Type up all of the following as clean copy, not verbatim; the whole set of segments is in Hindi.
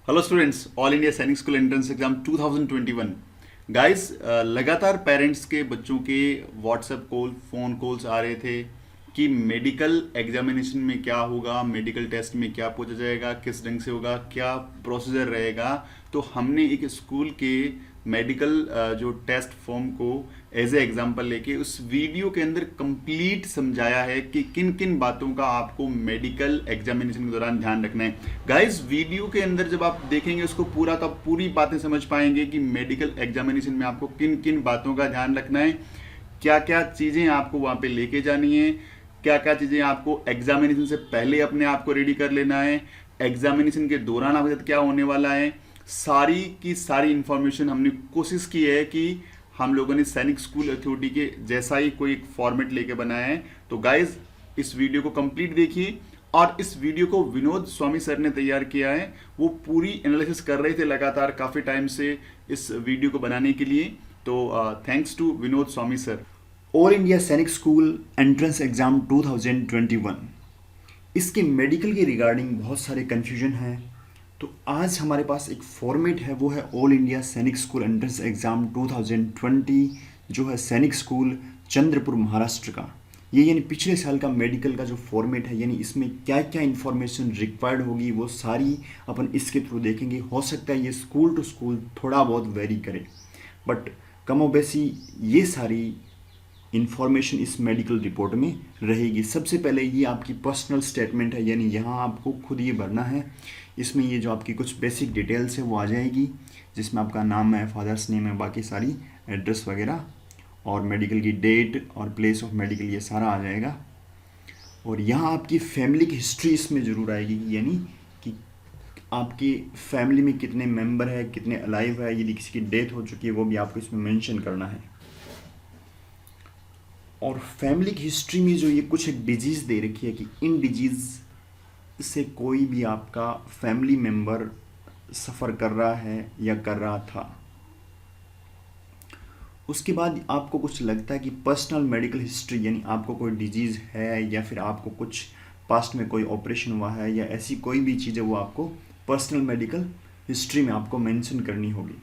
Hello students, all India Sainik school entrance exam 2021। Guys, लगातार पेरेंट्स के बच्चों के व्हाट्सएप कॉल, फ़ोन कॉल्स आ रहे थे कि मेडिकल एग्जामिनेशन में क्या होगा, मेडिकल टेस्ट में क्या पूछा जाएगा, किस ढंग से होगा, क्या प्रोसीजर रहेगा। तो हमने एक स्कूल के मेडिकल जो टेस्ट फॉर्म को एज ए एग्जाम्पल लेके उस वीडियो के अंदर कंप्लीट समझाया है कि किन किन बातों का आपको मेडिकल एग्जामिनेशन के दौरान ध्यान रखना है। गाइस, वीडियो के अंदर जब आप देखेंगे उसको पूरा, तो आप पूरी बातें समझ पाएंगे कि मेडिकल एग्जामिनेशन में आपको किन किन बातों का ध्यान रखना है, क्या क्या चीज़ें आपको वहाँ पे लेके जानी है, क्या क्या चीज़ें आपको एग्जामिनेशन से पहले अपने आप को रेडी कर लेना है, एग्जामिनेशन के दौरान आपके साथ क्या होने वाला है। सारी की सारी इंफॉर्मेशन हमने कोशिश की है कि हम लोगों ने सैनिक स्कूल अथॉरिटी के जैसा ही कोई एक फॉर्मेट लेके बनाया है। तो गाइज, इस वीडियो को कंप्लीट देखिए। और इस वीडियो को विनोद स्वामी सर ने तैयार किया है। वो पूरी एनालिसिस कर रहे थे लगातार काफ़ी टाइम से इस वीडियो को बनाने के लिए। तो thanks to Vinod Swami sir. All India Sainik school entrance exam 2021, इसके मेडिकल के रिगार्डिंग बहुत सारे कन्फ्यूजन हैं। तो आज हमारे पास एक फॉर्मेट है, वो है all India Sainik school entrance exam 2020, जो है सैनिक स्कूल चंद्रपुर महाराष्ट्र का। ये यानी पिछले साल का मेडिकल का जो फॉर्मेट है, यानी इसमें क्या क्या इन्फॉर्मेशन रिक्वायर्ड होगी वो सारी अपन इसके थ्रू देखेंगे। हो सकता है ये स्कूल टू स्कूल थोड़ा बहुत वेरी करे, बट कमोबेशी ये सारी इन्फॉर्मेशन इस मेडिकल रिपोर्ट में रहेगी। सबसे पहले ये आपकी पर्सनल स्टेटमेंट है, यानी यहाँ आपको खुद ये भरना है। इसमें ये जो आपकी कुछ बेसिक डिटेल्स है वो आ जाएगी, जिसमें आपका नाम है, फादर्स नेम है, बाकी सारी एड्रेस वगैरह, और मेडिकल की डेट और प्लेस ऑफ मेडिकल, ये सारा आ जाएगा। और यहाँ आपकी फैमिली की हिस्ट्री इसमें ज़रूर आएगी, यानी कि आपकी फैमिली में कितने मेंबर है, कितने अलाइव है, यदि किसी की डेथ हो चुकी है वो भी आपको इसमें मेंशन करना है। और फैमिली की हिस्ट्री में जो ये कुछ एक डिजीज़ दे रखी है कि इन डिजीज़ से कोई भी आपका फैमिली मेंबर सफ़र कर रहा है या कर रहा था। उसके बाद आपको कुछ लगता है कि पर्सनल मेडिकल हिस्ट्री, यानी आपको कोई डिजीज़ है या फिर आपको कुछ पास्ट में कोई ऑपरेशन हुआ है या ऐसी कोई भी चीज़ है, वो आपको पर्सनल मेडिकल हिस्ट्री में आपको मेंशन करनी होगी।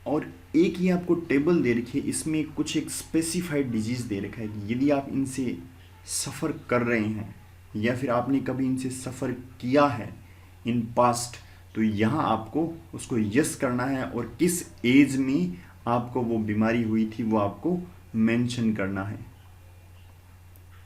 और एक ही आपको टेबल दे रखी है, इसमें कुछ एक स्पेसिफाइड डिजीज़ दे रखा है कि यदि आप इनसे सफ़र कर रहे हैं या फिर आपने कभी इनसे सफ़र किया है इन पास्ट, तो यहाँ आपको उसको यस करना है, और किस एज में आपको वो बीमारी हुई थी वो आपको मेंशन करना है।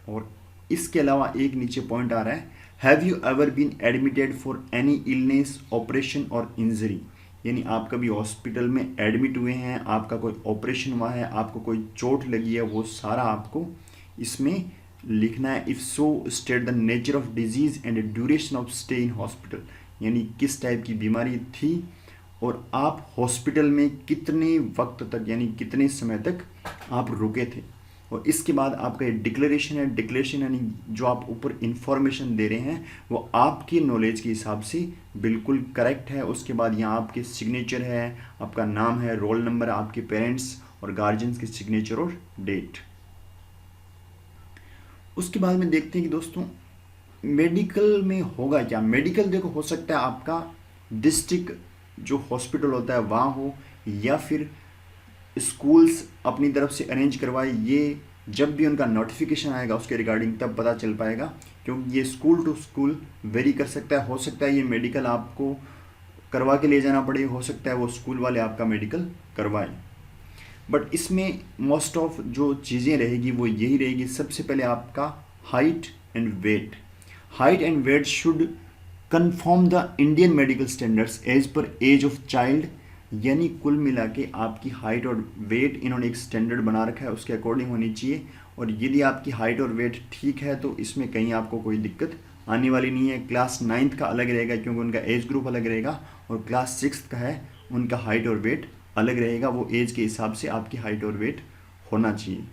और इसके अलावा एक नीचे पॉइंट आ रहा है, have you ever been admitted for any illness, operation or injury, यानी आप कभी हॉस्पिटल में एडमिट हुए हैं, आपका कोई ऑपरेशन हुआ है, आपको कोई चोट लगी है, वो सारा आपको इसमें लिखना है। If so state the nature of disease and duration of stay in hospital, यानी किस टाइप की बीमारी थी और आप हॉस्पिटल में कितने वक्त तक, यानी कितने समय तक आप रुके थे। और इसके बाद आपका ये डिक्लेरेशन है। डिक्लेरेशन यानी जो आप ऊपर इंफॉर्मेशन दे रहे हैं वो आपकी नॉलेज के हिसाब से बिल्कुल करेक्ट है। उसके बाद यहाँ आपके सिग्नेचर है, आपका नाम है, रोल नंबर, आपके पेरेंट्स और गार्जियंस के सिग्नेचर और डेट। उसके बाद में देखते हैं कि दोस्तों मेडिकल में होगा क्या। मेडिकल देखो, हो सकता है आपका डिस्ट्रिक्ट जो हॉस्पिटल होता है वहाँ हो, या फिर स्कूल्स अपनी तरफ से अरेंज करवाए। ये जब भी उनका नोटिफिकेशन आएगा उसके रिगार्डिंग तब पता चल पाएगा, क्योंकि ये स्कूल टू स्कूल वेरी कर सकता है। हो सकता है ये मेडिकल आपको करवा के ले जाना पड़े, हो सकता है वो स्कूल वाले आपका मेडिकल करवाएं। बट इसमें मोस्ट ऑफ जो चीज़ें रहेगी वो यही रहेगी। सबसे पहले आपका height and weight. Height and weight should confirm the Indian medical standards as per age of child, यानी कुल मिला के आपकी हाइट और वेट इन्होंने एक स्टैंडर्ड बना रखा है, उसके अकॉर्डिंग होनी चाहिए। और यदि आपकी हाइट और वेट ठीक है तो इसमें कहीं आपको कोई दिक्कत आने वाली नहीं है। क्लास 9th का अलग रहेगा क्योंकि उनका एज ग्रुप अलग रहेगा, और क्लास 6th का है उनका हाइट और वेट अलग रहेगा। वो एज के हिसाब से आपकी हाइट और वेट होना चाहिए।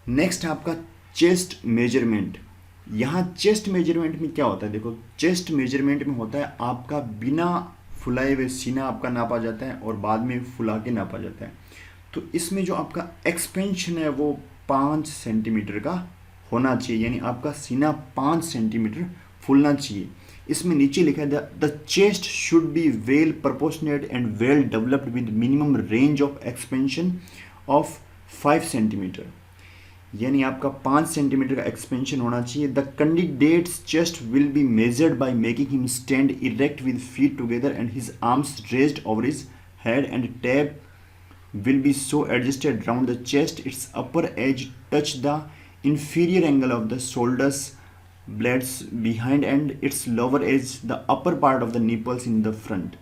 नेक्स्ट आपका चेस्ट मेजरमेंट। यहाँ चेस्ट मेजरमेंट में क्या होता है, देखो चेस्ट मेजरमेंट में होता है आपका बिना फुलाए हुए सीना आपका नापा जाता है और बाद में फुला के नापा जाता है। तो इसमें जो आपका एक्सपेंशन है वो 5 सेंटीमीटर का होना चाहिए, यानी आपका सीना 5 सेंटीमीटर फूलना चाहिए। इसमें नीचे लिखा है the chest should be well proportionate and well developed with minimum range of expansion of 5 centimetre, यानी आपका 5 सेंटीमीटर का एक्सपेंशन होना चाहिए। The candidates chest will be measured by making him stand erect with feet together and his arms raised over his head and tap will be so adjusted round the chest its upper edge touch the inferior angle of the shoulders blades behind and its lower edge the upper part of the nipples in the front.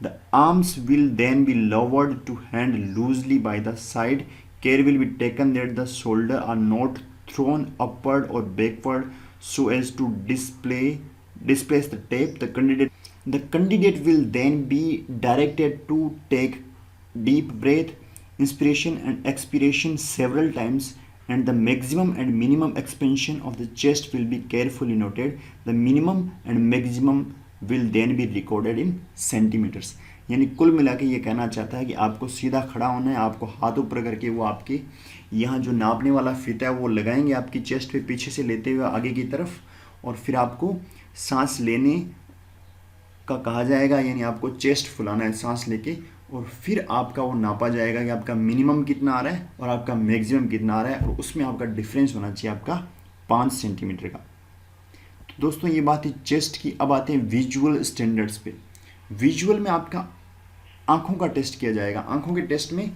The arms will then be lowered to hand loosely by the side. Care will be taken that the shoulder are not thrown upward or backward so as to displace the tape. The candidate will then be directed to take deep breath, inspiration and expiration several times, and the maximum and minimum expansion of the chest will be carefully noted. The minimum and maximum will then be recorded in centimeters. यानी कुल मिला के ये कहना चाहता है कि आपको सीधा खड़ा होना है, आपको हाथ ऊपर करके वो आपके यहाँ जो नापने वाला फीता है वो लगाएंगे आपकी चेस्ट पे पीछे से लेते हुए आगे की तरफ, और फिर आपको सांस लेने का कहा जाएगा, यानी आपको चेस्ट फुलाना है सांस लेके, और फिर आपका वो नापा जाएगा कि आपका मिनिमम कितना आ रहा है और आपका मैक्सिमम कितना आ रहा है, और उसमें आपका डिफरेंस होना चाहिए आपका 5 सेंटीमीटर का। तो दोस्तों ये बात है चेस्ट की। अब आते हैं विजुअल स्टैंडर्ड्स पे। विजुअल में आपका आंखों का टेस्ट किया जाएगा। आंखों के टेस्ट में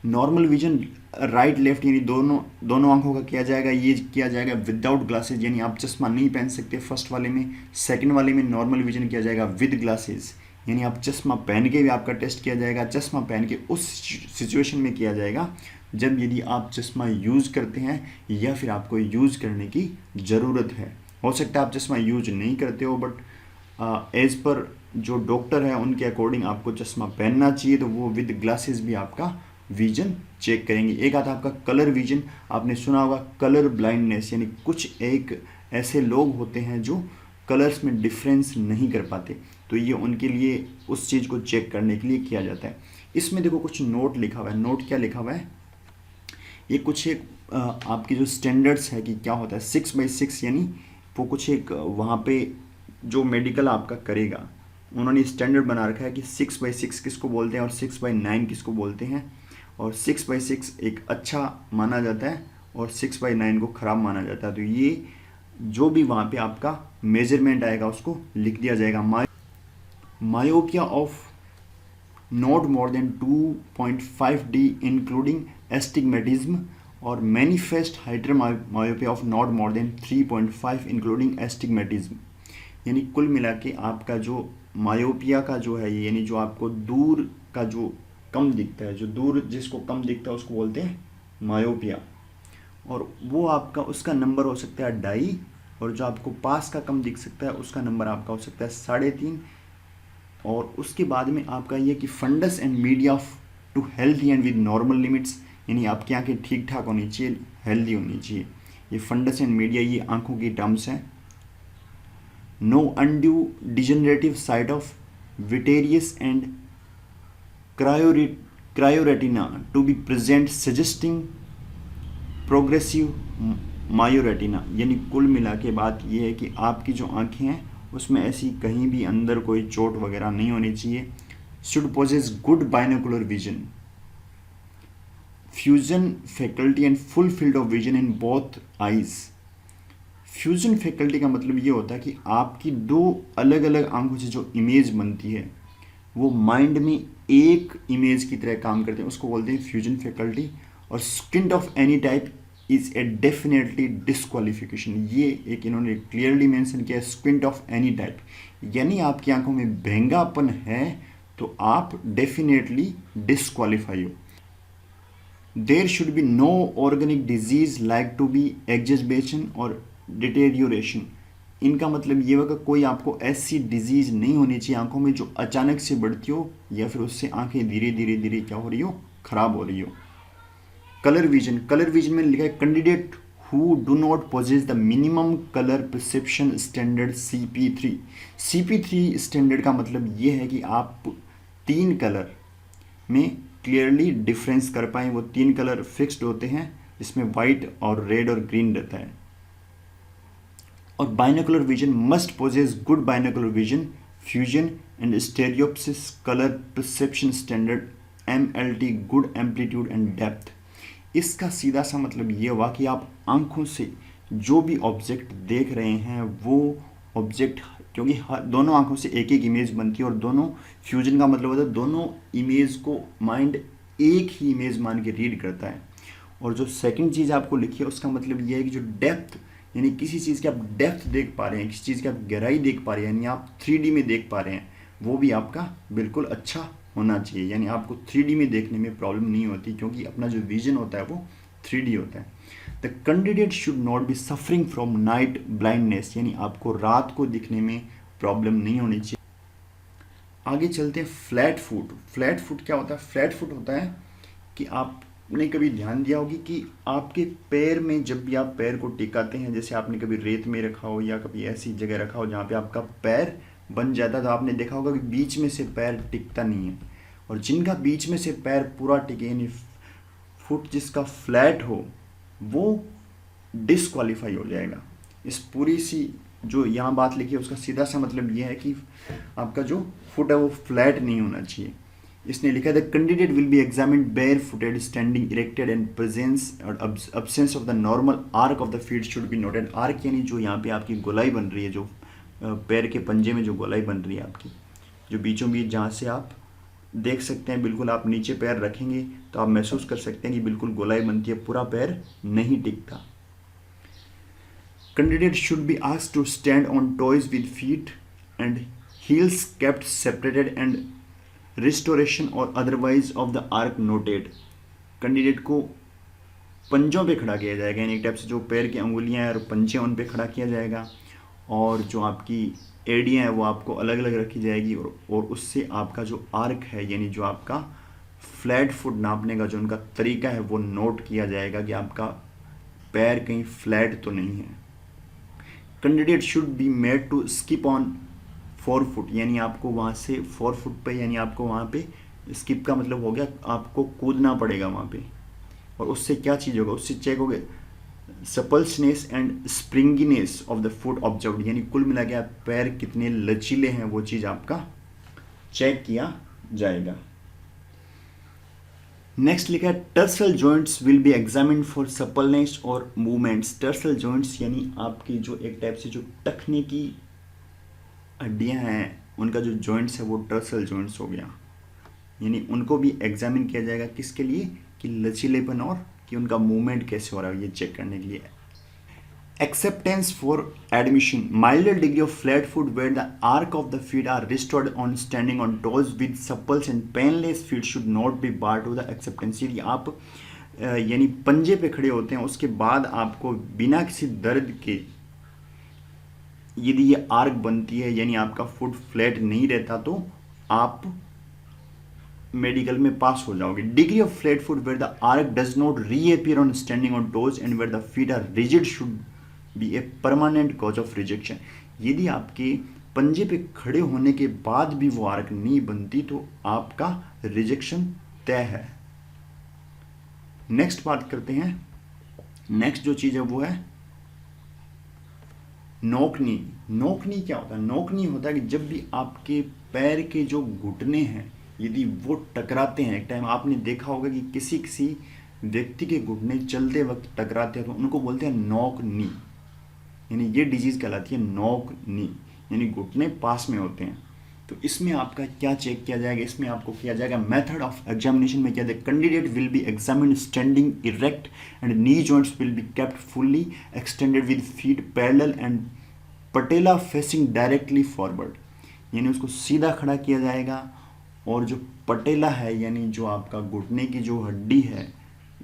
नॉर्मल विजन राइट लेफ्ट यानी दोनों आंखों का किया जाएगा। ये किया जाएगा विदाउट ग्लासेज, यानी आप चश्मा नहीं पहन सकते फर्स्ट वाले में। सेकंड वाले में नॉर्मल विजन किया जाएगा विद ग्लासेज, यानी आप चश्मा पहन के भी आपका टेस्ट किया जाएगा। चश्मा पहन के उस सिचुएशन में किया जाएगा जब यदि आप चश्मा यूज़ करते हैं या फिर आपको यूज़ करने की ज़रूरत है। हो सकता है आप चश्मा यूज नहीं करते हो, बट एज पर जो डॉक्टर है उनके अकॉर्डिंग आपको चश्मा पहनना चाहिए, तो वो विद ग्लासेस भी आपका विजन चेक करेंगे। एक आता है आपका कलर विजन। आपने सुना होगा कलर ब्लाइंडनेस, यानी कुछ एक ऐसे लोग होते हैं जो कलर्स में डिफरेंस नहीं कर पाते, तो ये उनके लिए उस चीज़ को चेक करने के लिए किया जाता है। इसमें देखो कुछ नोट लिखा हुआ है। नोट क्या लिखा हुआ है, ये कुछ एक आपके जो स्टैंडर्ड्स है कि क्या होता है 6x6, यानी वो कुछ एक वहाँ पे जो मेडिकल आपका करेगा उन्होंने स्टैंडर्ड बना रखा है कि 6x6 किसको बोलते हैं और 6x9 किसको बोलते हैं, और 6x6 एक अच्छा माना जाता है और 6x9 को ख़राब माना जाता है। तो ये जो भी वहाँ पे आपका मेजरमेंट आएगा उसको लिख दिया जाएगा। Myopia of not more than 2.5D including astigmatism, और manifest hypermetropia of not more than 3.5 including astigmatism. यानी कुल मिला के आपका जो मायोपिया का जो है, यानी जो आपको दूर का जो कम दिखता है, जो दूर जिसको कम दिखता है उसको बोलते हैं मायोपिया, और वो आपका उसका नंबर हो सकता है 2.5, और जो आपको पास का कम दिख सकता है उसका नंबर आपका हो सकता है 3.5। और उसके बाद में आपका ये कि fundus and media of two healthy and with normal limits, यानी आपकी आंखें ठीक ठाक होनी चाहिए, हेल्दी होनी चाहिए। ये फंडस एंड मीडिया ये आंखों की टर्म्स हैं। No undue degenerative side of vitreous and chorioretina to be present suggesting progressive myoretina, यानी कुल मिला के बात यह है कि आपकी जो आंखें हैं उसमें ऐसी कहीं भी अंदर कोई चोट वगैरह नहीं होनी चाहिए। Should possess good binocular vision, fusion faculty and full field of vision in both eyes. Fusion faculty का मतलब ये होता है कि आपकी दो अलग अलग आंखों से जो इमेज बनती है वो माइंड में एक इमेज की तरह काम करते हैं, उसको बोलते हैं फ्यूजन फैकल्टी। और squint of any type is a definitely disqualification, ये एक इन्होंने क्लियरली मेंशन किया, स्क्विंट ऑफ एनी टाइप, यानी आपकी आंखों में भेंगापन है तो आप डेफिनेटली डिस्क्वालीफाई हो। There should be no organic disease like to be exacerbation or deterioration. इनका मतलब ये होगा कोई आपको ऐसी डिजीज नहीं होनी चाहिए आंखों में जो अचानक से बढ़ती हो या फिर उससे आंखें धीरे धीरे धीरे क्या हो रही हो, खराब हो रही हो। कलर विजन, कलर विजन में लिखा है candidate who do not possess the minimum colour perception standard CP3। CP3 standard का मतलब ये है कि आप 3 कलर में क्लियरली डिफरेंस कर पाएँ। वो 3 कलर फिक्स्ड होते हैं जिसमें वाइट और रेड और ग्रीन रहता है। और binocular vision must possess good binocular vision, fusion and stereopsis, colour perception standard, MLT, good amplitude and depth. इसका सीधा सा मतलब ये हुआ कि आप आंखों से जो भी ऑब्जेक्ट देख रहे हैं वो ऑब्जेक्ट, क्योंकि दोनों आंखों से एक एक इमेज बनती है और दोनों फ्यूजन का मतलब होता है दोनों इमेज को माइंड एक ही इमेज मान के रीड करता है। और जो सेकंड चीज़ आपको लिखी है उसका मतलब ये है कि जो डेप्थ, यानी किसी चीज़ की आप डेप्थ देख पा रहे हैं, किसी चीज़ की आप गहराई देख पा रहे हैं, यानी आप 3D में देख पा रहे हैं, वो भी आपका बिल्कुल अच्छा होना चाहिए। यानी आपको 3D में देखने में प्रॉब्लम नहीं होती, क्योंकि अपना जो विजन होता है वो 3D होता है। The candidate should not be suffering from night blindness, यानी आपको रात को दिखने में प्रॉब्लम नहीं होनी चाहिए। आगे चलते हैं फ्लैट फुट। फ्लैट फुट क्या होता है? फ्लैट फुट होता है कि आपने कभी ध्यान दिया होगी कि आपके पैर में जब भी आप पैर को टिकाते हैं, जैसे आपने कभी रेत में रखा हो या कभी ऐसी जगह रखा हो जहाँ पे आपका पैर बन जाता है, तो आपने देखा होगा कि बीच में से पैर टिकता नहीं है। और जिनका बीच में से पैर पूरा टिके, यानी फुट जिसका फ्लैट हो, वो डिसक्वालीफाई हो जाएगा। इस पूरी सी जो यहाँ बात लिखी है उसका सीधा सा मतलब ये है कि आपका जो फुट है वो फ्लैट नहीं होना चाहिए। इसने लिखा है the candidate will be examined bare footed, standing erected and presence or absence of the normal arch of the feet should be noted. Arch यानी जो यहाँ पे आपकी गोलाई बन रही है, जो पैर के पंजे में जो गोलाई बन रही है आपकी, जो बीचों बीच जहाँ से आप देख सकते हैं, बिल्कुल आप नीचे पैर रखेंगे तो आप महसूस कर सकते हैं कि बिल्कुल गोलाई बनती है, पूरा पैर नहीं टिकता। Candidate should be asked to stand on toes with feet and heels kept separated and restoration or otherwise of the arc noted। Candidate को पंजों पे खड़ा किया जाएगा, यानी एक टाइप से जो पैर की अंगुलियां हैं और पंजे उन पे खड़ा किया जाएगा, और जो आपकी एड़ियाँ हैं वो आपको अलग अलग रखी जाएगी, और उससे आपका जो आर्क है, यानी जो आपका फ्लैट फुट नापने का जो उनका तरीका है वो नोट किया जाएगा कि आपका पैर कहीं फ्लैट तो नहीं है। Candidate should be made to skip on 4 foot, यानी आपको वहाँ से 4 फुट पे, यानी आपको वहाँ पे स्किप का मतलब हो गया आपको कूदना पड़ेगा वहाँ पे। और उससे क्या चीज़ होगा? उससे चेक होगा suppleness and springiness of the foot observed, यानी कुल मिला के आप पैर कितने लचीले हैं वो चीज़ आपका चेक किया जाएगा। नेक्स्ट लिखा है tarsal joints will be examined for suppleness और मूवमेंट्स। टर्सल जॉइंट्स यानी आपकी जो एक टाइप से जो टखने की हड्डियां हैं उनका जो जॉइंट्स है वो टर्सल जॉइंट्स हो गया, यानी उनको भी एग्जामिन किया जाएगा किसके लिए? कि लचीलेपन और कि उनका मूवमेंट कैसे हो रहा है ये चेक करने के लिए। Acceptance for admission, milder degree of flat foot where the arc of the feet are restored on standing on toes with supple and painless feet should not be barred to the acceptance। यदि आप यानी पंजे पे खड़े होते हैं उसके बाद आपको बिना किसी दर्द के यदि ये आर्क बनती है, यानी आपका फुट फ्लैट नहीं रहता, तो आप मेडिकल में पास हो जाओगे। Degree of flat foot where the arch does not reappear on standing on toes and where the feet are rigid should be a permanent cause of rejection. यदि आपके पंजे पे खड़े होने के बाद भी वो आर्क नहीं बनती तो आपका रिजेक्शन तय है। नेक्स्ट बात करते हैं, नेक्स्ट जो चीज है वो है नोकनी। नोकनी क्या होता है? नोकनी होता है कि जब भी आपके पैर के जो घुटने हैं यदि वो टकराते हैं, एक टाइम आपने देखा होगा कि किसी किसी व्यक्ति के घुटने चलते वक्त टकराते हैं तो उनको बोलते हैं नॉक नी, यानी ये डिजीज़ कहलाती है नॉक नी, यानी घुटने पास में होते हैं। तो इसमें आपका क्या चेक किया जाएगा? इसमें आपको किया जाएगा मेथड ऑफ एग्जामिनेशन में क्या है, candidate will be examined standing erect and knee joints will be kept fully extended with feet parallel and patella facing directly forward, यानी उसको सीधा खड़ा किया जाएगा और जो पटेला है यानी जो आपका घुटने की जो हड्डी है,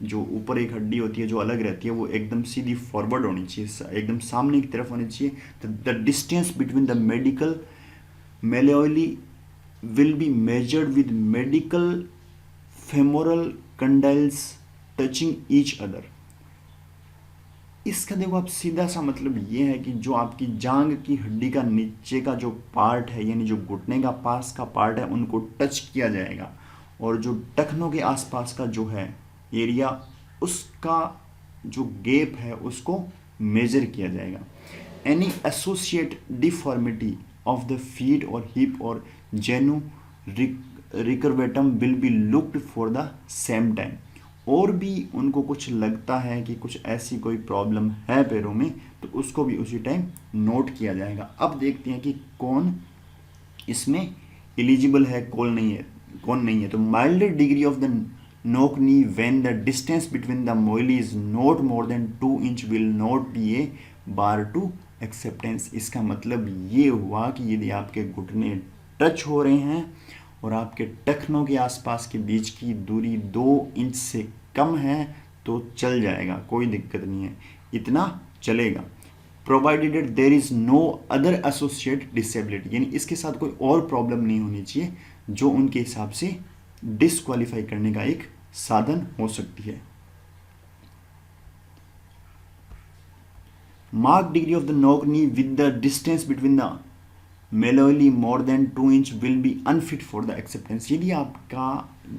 जो ऊपर एक हड्डी होती है जो अलग रहती है, वो एकदम सीधी फॉरवर्ड होनी चाहिए, एकदम सामने की तरफ होनी चाहिए। The distance between the medical malleoli will be measured with medial femoral condyles touching each other। इसका देखो आप सीधा सा मतलब ये है कि जो आपकी जांग की हड्डी का नीचे का जो पार्ट है यानी जो घुटने का पास का पार्ट है उनको टच किया जाएगा, और जो टखनों के आसपास का जो है एरिया उसका जो गैप है उसको मेजर किया जाएगा। any associate deformity of the feet or hip or genu recurvatum will be looked for the same time। और भी उनको कुछ लगता है कि कुछ ऐसी कोई प्रॉब्लम है पैरों में, तो उसको भी उसी टाइम नोट किया जाएगा। अब देखते हैं कि कौन इसमें एलिजिबल है, कौन नहीं है। तो milder degree of the knock knee when the distance between the moelli is not more than 2 inch will not be a bar to acceptance। इसका मतलब ये हुआ कि यदि आपके घुटने टच हो रहे हैं और आपके टखनों के आसपास के बीच की दूरी 2 इंच से कम है तो चल जाएगा, कोई दिक्कत नहीं है, इतना चलेगा। Provided there is no other associate disability, यानी इसके साथ कोई और प्रॉब्लम नहीं होनी चाहिए जो उनके हिसाब से डिस्क्वालीफाई करने का एक साधन हो सकती है। Marked degree of the knock knee with the distance between the malleoli more than 2 inch will be unfit for the acceptance. यदि आपका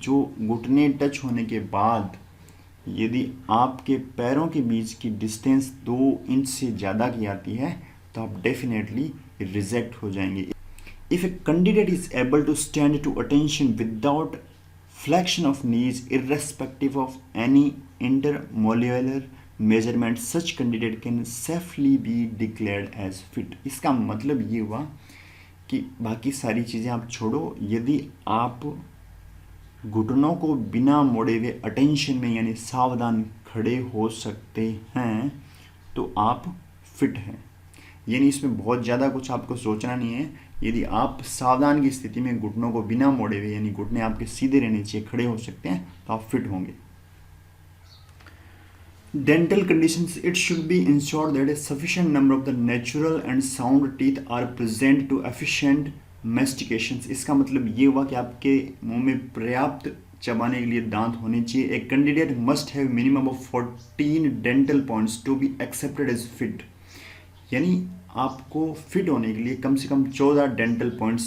जो घुटने टच होने के बाद यदि आपके पैरों के बीच की डिस्टेंस 2 इंच से ज़्यादा की आती है तो आप डेफिनेटली रिजेक्ट हो जाएंगे। If a candidate is able to stand to attention without flexion of knees irrespective of any intermolecular measurement, such candidate can safely be declared as fit। इसका मतलब ये हुआ कि बाकी सारी चीज़ें आप छोड़ो, यदि आप घुटनों को बिना मोड़े हुए अटेंशन में यानी सावधान खड़े हो सकते हैं तो आप फिट हैं। यानी इसमें बहुत ज़्यादा कुछ आपको सोचना नहीं है। यदि आप सावधान की स्थिति में घुटनों को बिना मोड़े हुए यानी घुटने आपके सीधे रहने चाहिए, खड़े हो सकते हैं, तो आप फिट होंगे। Dental conditions, it should be ensured that a sufficient number of the natural and sound teeth are present to efficient mastications. इसका मतलब ये हुआ कि आपके मुंह में पर्याप्त चबाने के लिए दांत होने चाहिए। A candidate must have minimum of 14 dental points to be accepted as fit. यानी आपको फिट होने के लिए कम से कम 14 डेंटल पॉइंट्स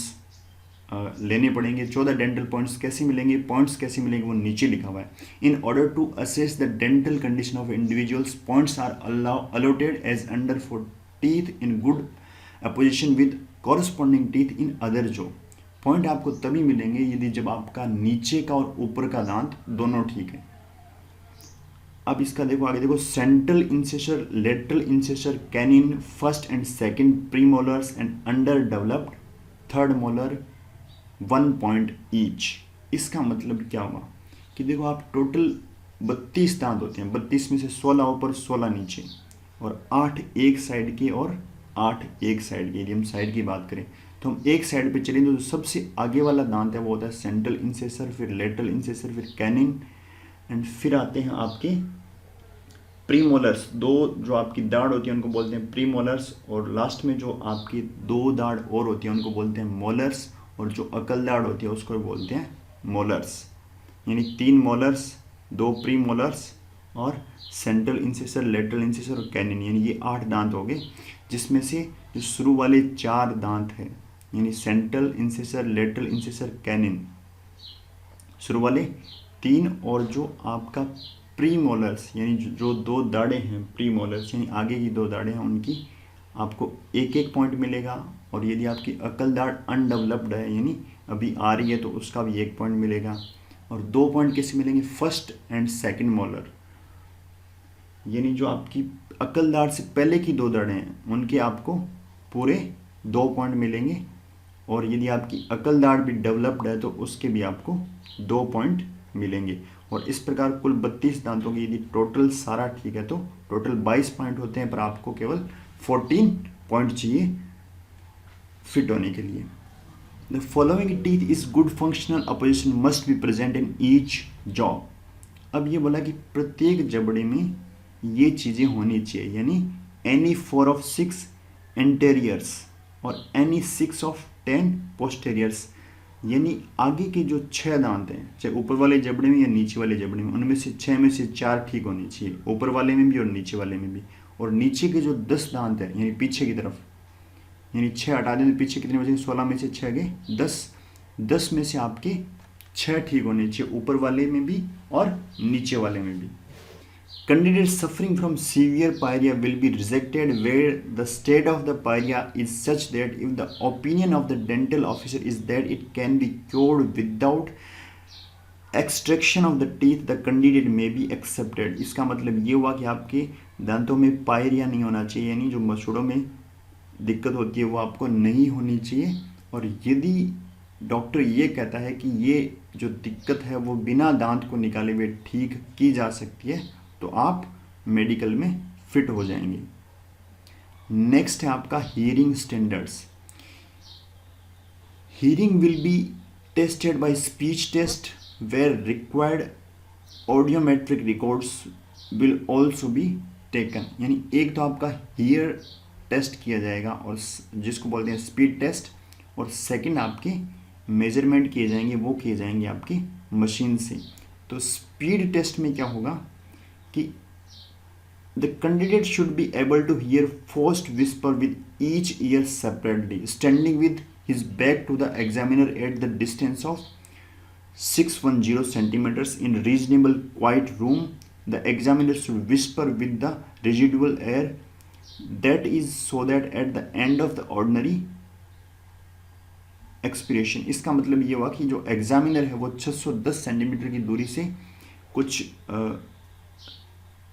लेने पड़ेंगे। 14 डेंटल पॉइंट्स कैसे मिलेंगे, वो नीचे लिखा हुआ है। In order to assess the dental condition of individuals, points are allotted as under for teeth in good apposition with corresponding teeth in other jaw. Point आपको तभी मिलेंगे यदि जब आपका नीचे का और ऊपर का दांत दोनों ठीक है। अब इसका देखो आगे देखो, central incisor, lateral incisor, canine, first and second premolars and under developed third molar 1 point each. इसका मतलब क्या हुआ कि देखो आप टोटल 32 दांत होते हैं, 32 में से 16 ऊपर 16 नीचे और 8 एक साइड के और 8 एक साइड के। यदि हम साइड की बात करें तो हम एक साइड पे चलेंगे तो सबसे आगे वाला दांत है वो होता है सेंट्रल इंसेसर, फिर लेटरल इंसेसर, फिर कैनिन एंड फिर आते हैं आपके प्रीमोलर्स। 2 जो आपकी दाढ़ होती है उनको बोलते हैं प्रीमोलर्स और लास्ट में जो आपकी 2 दाढ़ और होती है उनको बोलते हैं मोलर्स और जो अकल दाढ़ होती है उसको बोलते हैं मोलर्स। यानी 3 मोलर्स, 2 प्रीमोलर्स और सेंट्रल इंसेसर, लेटरल इंसेसर और कैनिन, यानी ये 8 दांत हो गए, जिसमें से जो शुरू वाले 4 दांत हैं यानी central incisor, lateral incisor, canine, शुरू वाले 3 और जो आपका प्रीमोलर्स यानी जो 2 दाढ़ें हैं प्रीमोलर्स यानी आगे की 2 दाढ़ें हैं उनकी आपको 1-1 पॉइंट मिलेगा। और यदि आपकी अकल दाढ़ अनडेवलप्ड है यानी अभी आ रही है तो उसका भी 1 पॉइंट मिलेगा। और 2 पॉइंट कैसे मिलेंगे, फर्स्ट एंड सेकंड मोलर, यानी जो आपकी अकल दाढ़ से पहले की 2 दाढ़ें हैं उनके आपको पूरे 2 पॉइंट मिलेंगे। और यदि आपकी अकल दाढ़ भी डेवलप्ड है तो उसके भी आपको 2 पॉइंट मिलेंगे। और इस प्रकार कुल 32 दांतों की यदि टोटल सारा ठीक है तो टोटल 22 पॉइंट होते हैं, पर आपको केवल 14 पॉइंट चाहिए फिट होने के लिए। The following teeth is good functional opposition must be present in each jaw. अब ये बोला कि प्रत्येक जबड़े में ये चीज़ें होनी चाहिए, यानी एनी 4 of 6 एंटेरियर्स और एनी 6 of 10 पोस्टेरियर्स, यानी आगे के जो 6 दांत हैं चाहे ऊपर वाले जबड़े में या नीचे वाले जबड़े में, उनमें से 6 में से 4 ठीक होनी चाहिए, ऊपर वाले में भी और नीचे वाले में भी। और नीचे के जो 10 दांत हैं यानी पीछे की तरफ, यानी 6 हटा दें तो पीछे कितने बचे, 16 में से 6 गए 10 में से आपके 6 ठीक होने चाहिए, ऊपर वाले में भी और नीचे वाले में भी। Candidate suffering from severe pyorrhea will be rejected where the state of the pyorrhea is such that if the opinion of the dental officer is that it can be cured without extraction of the teeth, the candidate may be accepted। इसका मतलब ये हुआ कि आपके दांतों में पायरिया नहीं होना चाहिए, यानी जो मसूड़ों में दिक्कत होती है वो आपको नहीं होनी चाहिए। और यदि डॉक्टर ये कहता है कि ये जो दिक्कत है वो बिना दांत को निकाले हुए ठीक की जा सकती है, तो आप मेडिकल में फिट हो जाएंगे। नेक्स्ट है आपका hearing standards. Hearing will be tested by speech test where required audiometric records will also be taken. यानी एक तो आपका हियर टेस्ट किया जाएगा और जिसको बोलते हैं स्पीड टेस्ट, और सेकंड आपके मेजरमेंट किए जाएंगे, वो किए जाएंगे आपकी मशीन से। तो स्पीड टेस्ट में क्या होगा कि the candidate should be able to hear first whisper with each ear separately standing with his back to the examiner at the distance of 610 centimeters in reasonable quiet room. The examiner should whisper with the residual air, that is so that at the end of the ordinary expiration। इसका मतलब ये हुआ कि जो एग्जामिनर है वो 610 सेंटीमीटर की दूरी से कुछ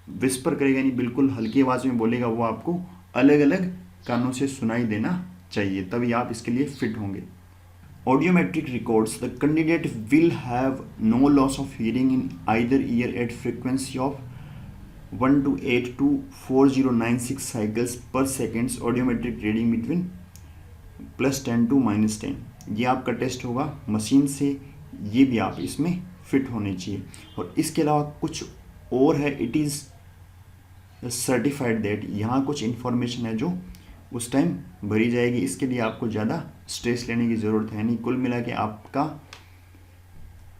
विस्पर करेगा, यानी बिल्कुल हल्की आवाज़ में बोलेगा, वो आपको अलग अलग कानों से सुनाई देना चाहिए, तभी आप इसके लिए फिट होंगे। Audiometric records, the candidate will have no loss of hearing in either ear at frequency of 128 to 4096 cycles per second, audiometric reading between +10 to -10। ये आपका टेस्ट होगा मशीन से, ये भी आप इसमें फिट होने चाहिए। और इसके अलावा कुछ और है, इट इज़ सर्टिफाइड दैट, यहाँ कुछ इन्फॉर्मेशन है जो उस टाइम भरी जाएगी, इसके लिए आपको ज़्यादा स्ट्रेस लेने की ज़रूरत है नहीं। कुल मिला के आपका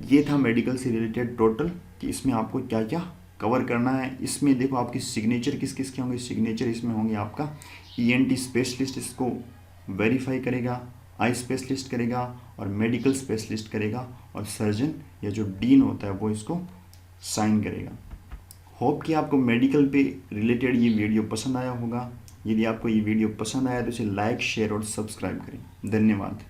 ये था मेडिकल से रिलेटेड टोटल कि इसमें आपको क्या क्या कवर करना है। इसमें देखो आपकी सिग्नेचर किस किस के होंगे, सिग्नेचर इसमें होंगे आपका ENT स्पेशलिस्ट इसको वेरीफाई करेगा, आई स्पेशलिस्ट करेगा और मेडिकल स्पेशलिस्ट करेगा, और सर्जन या जो डीन होता है वो इसको साइन करेगा। होप कि आपको मेडिकल पे रिलेटेड ये वीडियो पसंद आया होगा। यदि आपको ये वीडियो पसंद आया तो इसे लाइक, शेयर और सब्सक्राइब करें। धन्यवाद।